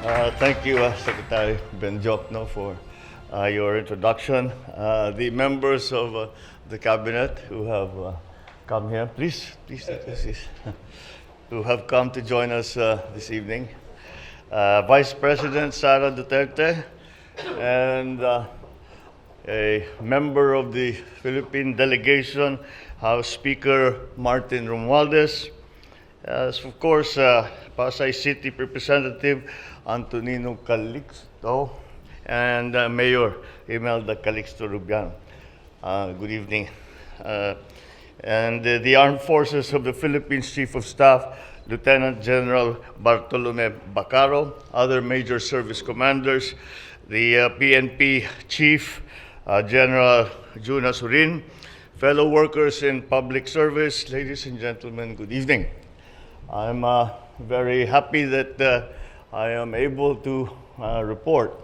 Thank you, Secretary Benjokno, for your introduction. The members of the cabinet who have come here, please take a seat, who have come to join us this evening. Vice President Sara Duterte and a member of the Philippine delegation, House Speaker Martin Romualdez, as of course, Pasay City Representative Antonino Calixto and Mayor Imelda Calixto Rubian. Good evening. And the Armed Forces of the Philippines Chief of Staff, Lieutenant General Bartolome Bacaro, other major service commanders, the PNP Chief, General Juna Surin, fellow workers in public service, ladies and gentlemen, good evening. I'm very happy that I am able to report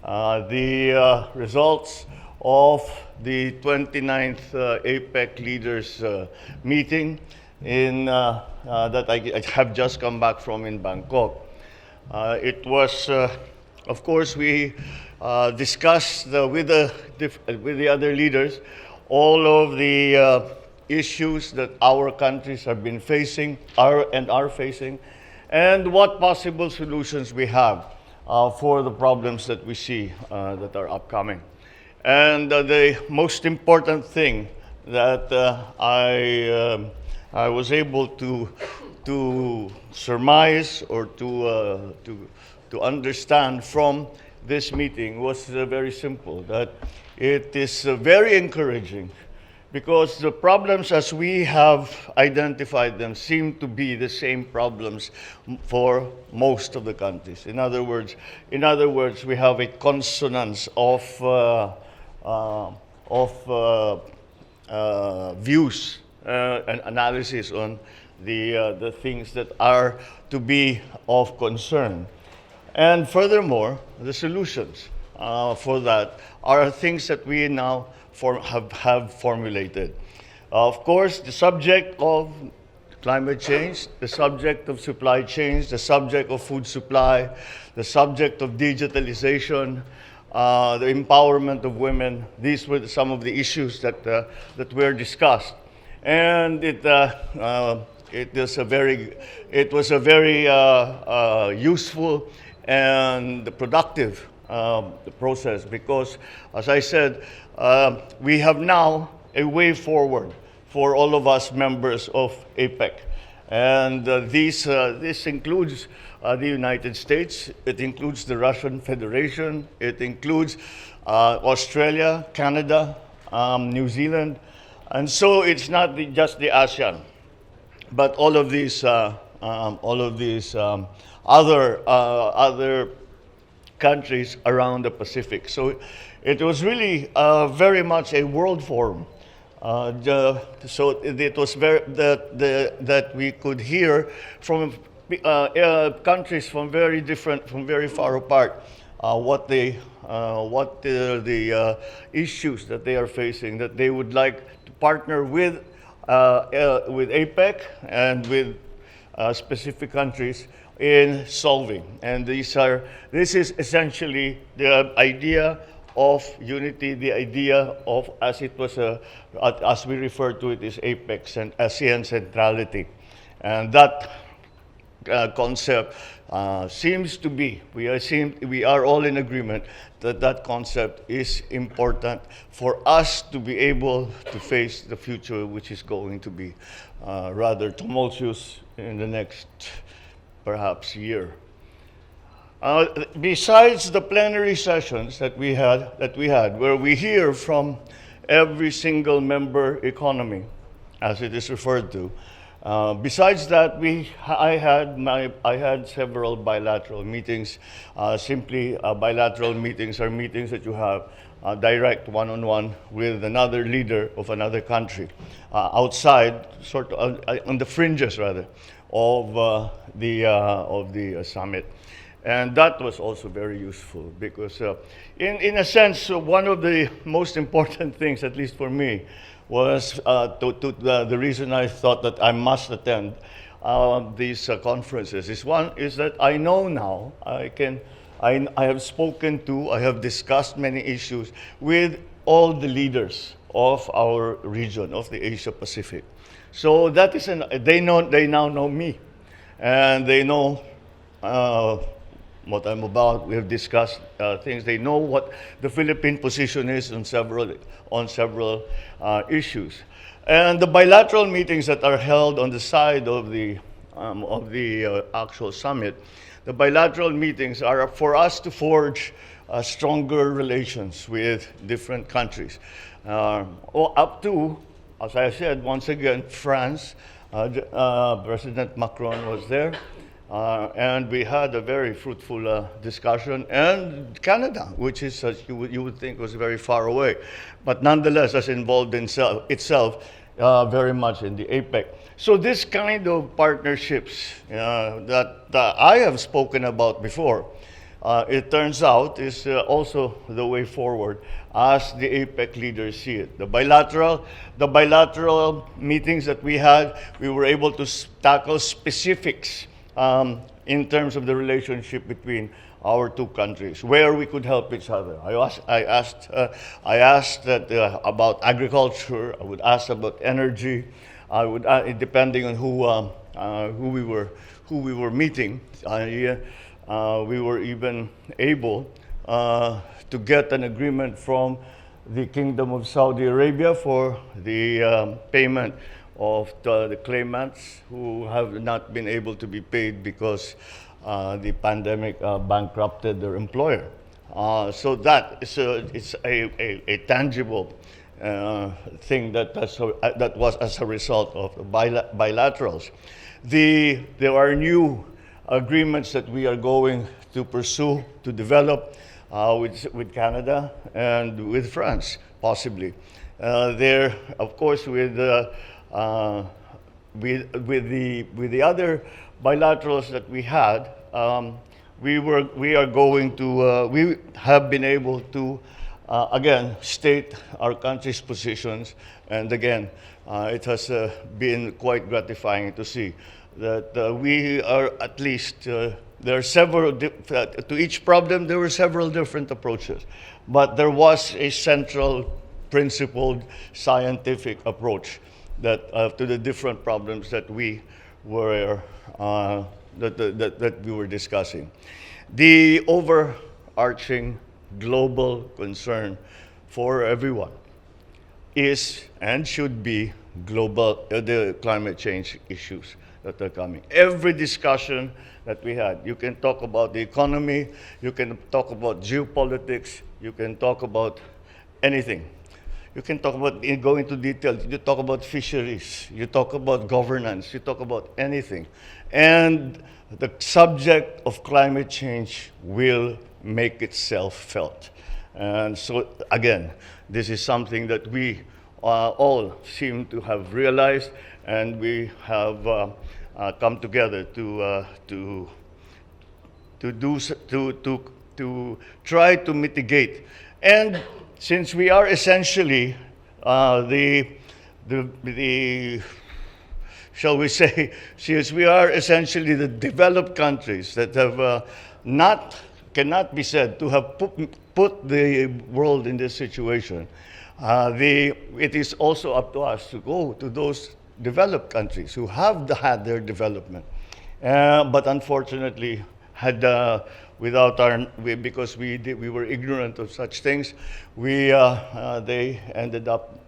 the results of the 29th APEC leaders meeting that I have just come back from in Bangkok. It was, of course, we discussed with the other leaders all of the issues that our countries have been facing, are facing, and what possible solutions we have for the problems that we see that are upcoming. And the most important thing that I was able to surmise or to understand from this meeting was very simple, that it is very encouraging, because the problems as we have identified them seem to be the same problems for most of the countries. In other words, we have a consonance of views and analysis on the things that are to be of concern. And furthermore, the solutions for that are things that we now have formulated. Of course, the subject of climate change, the subject of supply chains, the subject of food supply, the subject of digitalization, the empowerment of women, these were some of the issues that were discussed. And it was a very useful and productive process, because, as I said, we have now a way forward for all of us members of APEC. And this includes the United States, it includes the Russian Federation, it includes Australia, Canada, New Zealand. And so it's not just the ASEAN, but all of these other countries around the Pacific. So it was really very much a world forum. So it was that we could hear from countries from very far apart, what the issues that they are facing, that they would like to partner with APEC and with specific countries in solving. And this is essentially the idea of unity, the idea of, as we refer to it, is APEC and ASEAN centrality. And that concept seems to be, we are all in agreement that concept is important for us to be able to face the future, which is going to be rather tumultuous in the next perhaps year. Besides the plenary sessions that we had, where we hear from every single member economy, as it is referred to, besides that, I had several bilateral meetings. Bilateral meetings are meetings that you have direct one-on-one with another leader of another country, outside, sort of on the fringes rather, of the summit. And that was also very useful, because in a sense, one of the most important things, at least for me, was the reason I thought that I must attend these conferences is that I know now I have spoken to, I have discussed many issues with all the leaders of our region, of the Asia Pacific. So that is they now know me, and they know what I'm about. We have discussed things. They know what the Philippine position is on several issues, and the bilateral meetings that are held on the side of the actual summit. The bilateral meetings are for us to forge stronger relations with different countries, up to, as I said, once again, France. President Macron was there, and we had a very fruitful discussion. And Canada, which is, you would think, was very far away, but nonetheless, is involved in itself very much in the APEC. So this kind of partnerships that I have spoken about before, it turns out is also the way forward as the APEC leaders see it. The bilateral meetings that we had, we were able to tackle specifics in terms of the relationship between our two countries, where we could help each other. I asked that about agriculture. I would ask about energy. I would, depending on who we were meeting. We were even able to get an agreement from the Kingdom of Saudi Arabia for the payment of the claimants who have not been able to be paid because the pandemic bankrupted their employer. So that is it's a tangible thing that was as a result of the bilaterals. There are new agreements that we are going to pursue to develop with Canada and with France, possibly. There, of course, with the other bilaterals that we had, we have been able to again state our country's positions, and again, it has been quite gratifying to see that we are at least, there are several, to each problem there were several different approaches, but there was a central principled scientific approach that to the different problems that we were that we were discussing. The overarching global concern for everyone is and should be the climate change issues that are coming. Every discussion that we had, you can talk about the economy, you can talk about geopolitics, you can talk about anything. You can talk about, go into detail, you talk about fisheries, you talk about governance, you talk about anything. And the subject of climate change will make itself felt. And so, again, this is something that we all seem to have realized, and we have come together to try to mitigate. And since we are essentially shall we say, since we are essentially the developed countries that have cannot be said to have put the world in this situation, it is also up to us to go to those developed countries who have had their development, but unfortunately because we were ignorant of such things, they ended up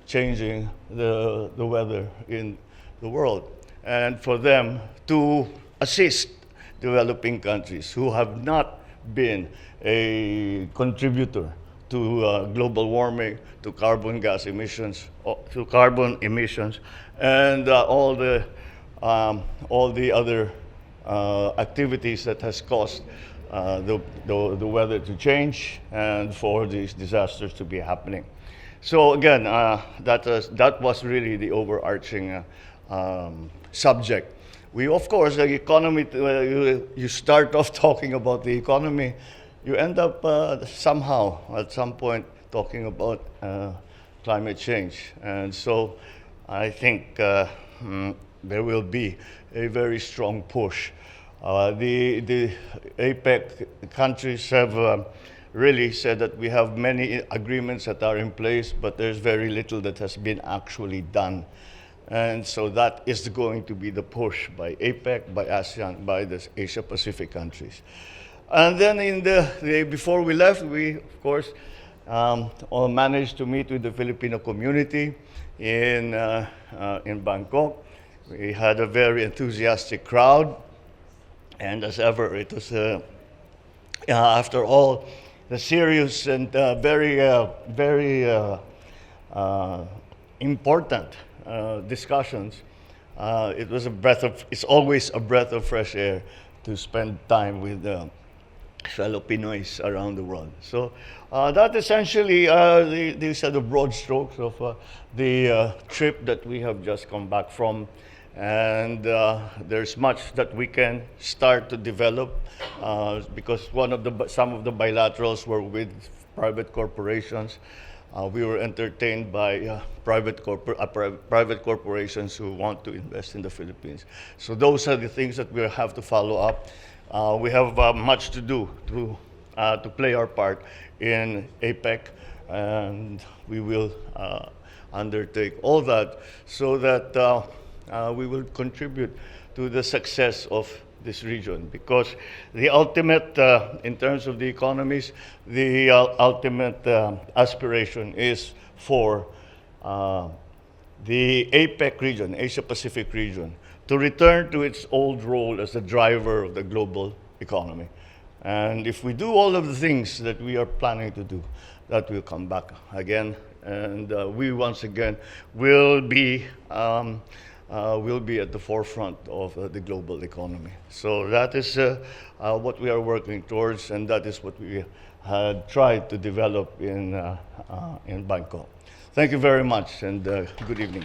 changing the weather in the world, and for them to assist developing countries who have not been a contributor to global warming, to carbon gas emissions, to carbon emissions, and all the other activities that has caused the weather to change and for these disasters to be happening. So again, that was really the overarching subject. We, of course, the economy, you start off talking about the economy, you end up somehow, at some point, talking about climate change. And so I think there will be a very strong push. The APEC countries have really said that we have many agreements that are in place, but there's very little that has been actually done. And so that is going to be the push by APEC, by ASEAN, by the Asia Pacific countries. And then before we left, we, of course, all managed to meet with the Filipino community in Bangkok. We had a very enthusiastic crowd. And as ever, it was, after all, the serious and very important discussions, it's always a breath of fresh air to spend time with fellow Pinoys around the world. So that essentially, these are the broad strokes of the trip that we have just come back from. And there's much that we can start to develop because some of the bilaterals were with private corporations. We were entertained by private corporations who want to invest in the Philippines. So those are the things that we have to follow up. We have much to do to play our part in APEC, and we will undertake all that so that we will contribute to the success of this region, because the ultimate, in terms of the economies, the ultimate aspiration is for the APEC region, Asia Pacific region, to return to its old role as the driver of the global economy. And if we do all of the things that we are planning to do, that will come back again, and we once again will be at the forefront of the global economy. So that is what we are working towards, and that is what we had tried to develop in Bangkok. Thank you very much, and good evening.